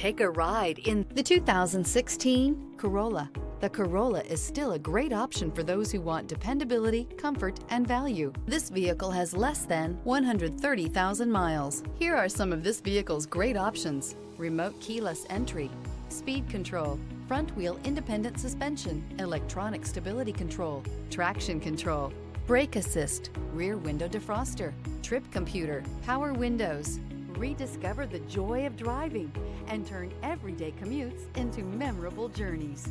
Take a ride in the 2016 Corolla. The Corolla is still a great option for those who want dependability, comfort, and value. This vehicle has less than 130,000 miles. Here are some of this vehicle's great options: remote keyless entry, speed control, front wheel independent suspension, electronic stability control, traction control, brake assist, rear window defroster, trip computer, power windows. Rediscover the joy of driving and turn everyday commutes into memorable journeys.